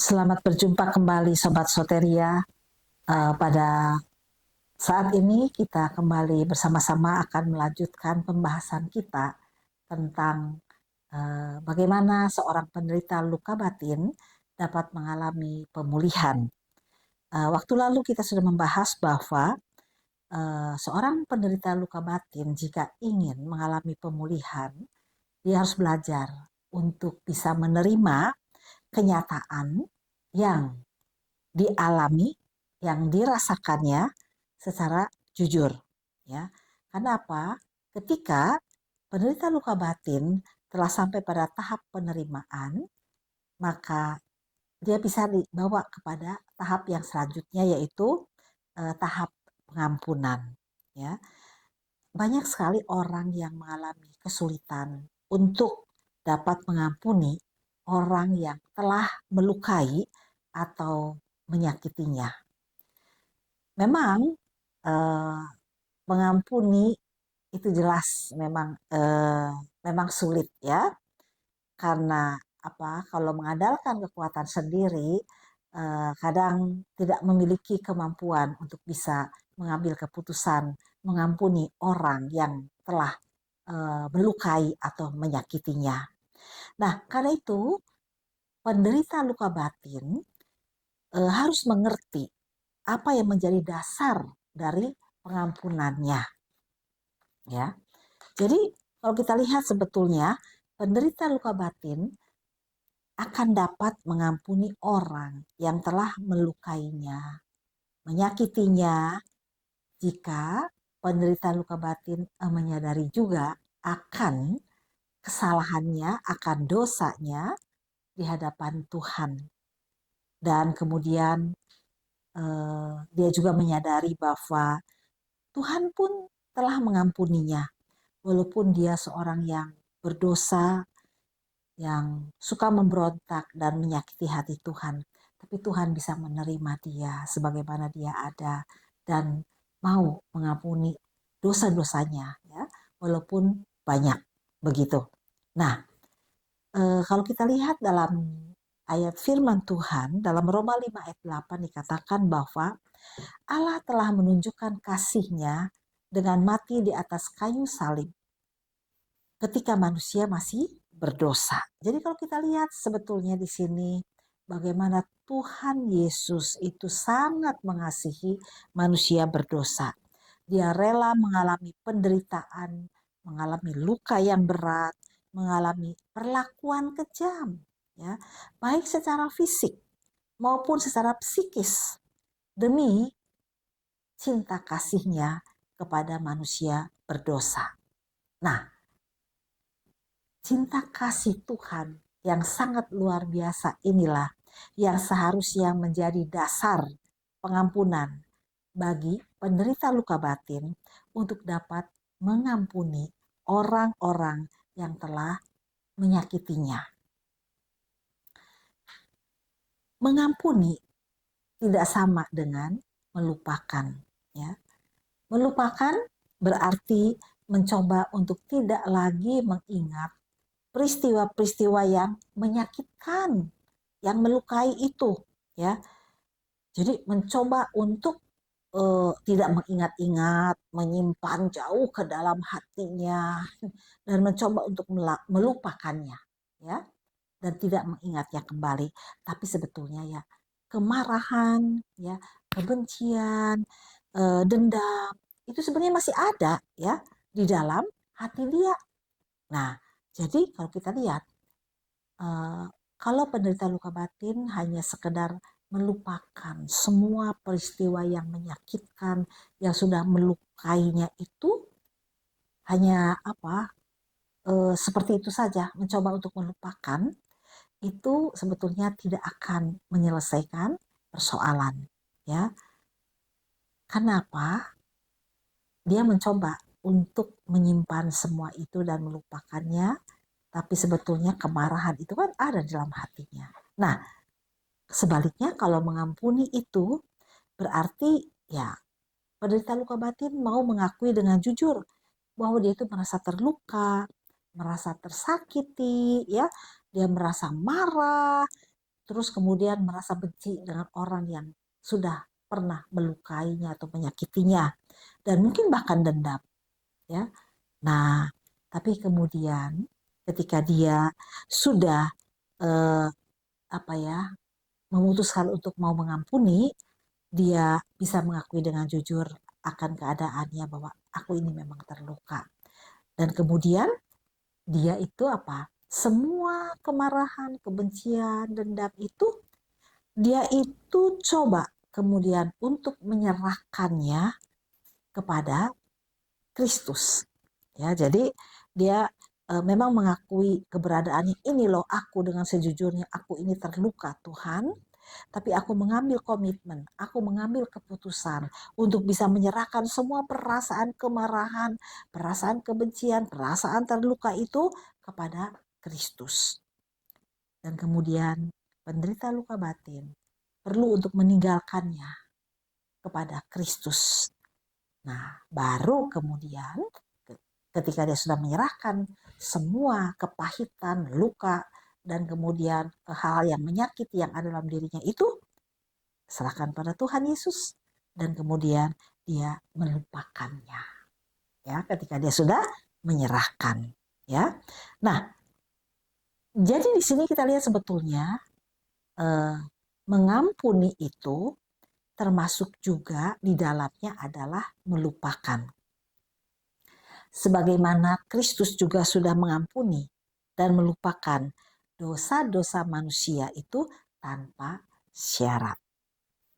Selamat berjumpa kembali Sobat Soteria. Pada saat ini kita kembali bersama-sama akan melanjutkan pembahasan kita tentang bagaimana seorang penderita luka batin dapat mengalami pemulihan. Waktu lalu kita sudah membahas bahwa seorang penderita luka batin jika ingin mengalami pemulihan, dia harus belajar untuk bisa menerima kenyataan yang dialami, yang dirasakannya secara jujur, ya. Karena apa? Ketika penderita luka batin telah sampai pada tahap penerimaan, maka dia bisa dibawa kepada tahap yang selanjutnya, yaitu tahap pengampunan, ya. Banyak sekali orang yang mengalami kesulitan untuk dapat mengampuni orang yang telah melukai atau menyakitinya. Memang eh, mengampuni itu jelas memang sulit, ya, karena apa? Kalau mengandalkan kekuatan sendiri, kadang tidak memiliki kemampuan untuk bisa mengambil keputusan mengampuni orang yang telah melukai atau menyakitinya. Nah, karena itu penderita luka batin harus mengerti apa yang menjadi dasar dari pengampunannya, ya. Jadi kalau kita lihat sebetulnya penderita luka batin akan dapat mengampuni orang yang telah melukainya, menyakitinya, jika penderita luka batin menyadari juga akan kesalahannya, akan dosanya di hadapan Tuhan. Dan kemudian dia juga menyadari bahwa Tuhan pun telah mengampuninya, walaupun dia seorang yang berdosa, yang suka memberontak dan menyakiti hati Tuhan. Tapi Tuhan bisa menerima dia sebagaimana dia ada dan mau mengampuni dosa-dosanya, ya, walaupun banyak, begitu. Nah, kalau kita lihat dalam ayat firman Tuhan dalam Roma 5 ayat 8 dikatakan bahwa Allah telah menunjukkan kasih-Nya dengan mati di atas kayu salib ketika manusia masih berdosa. Jadi kalau kita lihat sebetulnya di sini bagaimana Tuhan Yesus itu sangat mengasihi manusia berdosa. Dia rela mengalami penderitaan, mengalami luka yang berat, mengalami perlakuan kejam, ya, baik secara fisik maupun secara psikis demi cinta kasihnya kepada manusia berdosa. Nah, cinta kasih Tuhan yang sangat luar biasa inilah yang seharusnya menjadi dasar pengampunan bagi penderita luka batin untuk dapat mengampuni orang-orang yang telah menyakitinya. Mengampuni tidak sama dengan melupakan, ya. Melupakan berarti mencoba untuk tidak lagi mengingat peristiwa-peristiwa yang menyakitkan, yang melukai itu, ya. Jadi mencoba untuk tidak mengingat-ingat, menyimpan jauh ke dalam hatinya dan mencoba untuk melupakannya, ya, dan tidak mengingatnya kembali. Tapi sebetulnya, ya, kemarahan, ya, kebencian, dendam itu sebenarnya masih ada, ya, di dalam hati dia. Nah, jadi kalau kita lihat, kalau penderita luka batin hanya sekedar melupakan semua peristiwa yang menyakitkan yang sudah melukainya itu, hanya apa, seperti itu saja, mencoba untuk melupakan, itu sebetulnya tidak akan menyelesaikan persoalan, ya. Kenapa? Dia mencoba untuk menyimpan semua itu dan melupakannya, tapi sebetulnya kemarahan itu kan ada di dalam hatinya. Nah, sebaliknya kalau mengampuni itu berarti, ya, penderita luka batin mau mengakui dengan jujur bahwa dia itu merasa terluka, merasa tersakiti, ya, dia merasa marah, terus kemudian merasa benci dengan orang yang sudah pernah melukainya atau menyakitinya, dan mungkin bahkan dendam, ya. Nah, tapi kemudian ketika dia sudah eh, apa ya, memutuskan untuk mau mengampuni, dia bisa mengakui dengan jujur akan keadaannya bahwa aku ini memang terluka. Dan kemudian dia itu apa? Semua kemarahan, kebencian, dendam itu dia itu coba kemudian untuk menyerahkannya kepada Kristus. Ya, jadi dia memang mengakui keberadaannya, ini loh aku dengan sejujurnya, aku ini terluka Tuhan, tapi aku mengambil komitmen, aku mengambil keputusan untuk bisa menyerahkan semua perasaan kemarahan, perasaan kebencian, perasaan terluka itu kepada Kristus. Dan kemudian penderita luka batin perlu untuk meninggalkannya kepada Kristus. Nah, baru kemudian ketika dia sudah menyerahkan semua kepahitan, luka, dan kemudian hal yang menyakiti yang ada dalam dirinya itu, serahkan pada Tuhan Yesus, dan kemudian dia melupakannya. Ya, ketika dia sudah menyerahkan, ya. Nah, jadi di sini kita lihat sebetulnya mengampuni itu termasuk juga di dalamnya adalah melupakan. Sebagaimana Kristus juga sudah mengampuni dan melupakan dosa-dosa manusia itu tanpa syarat.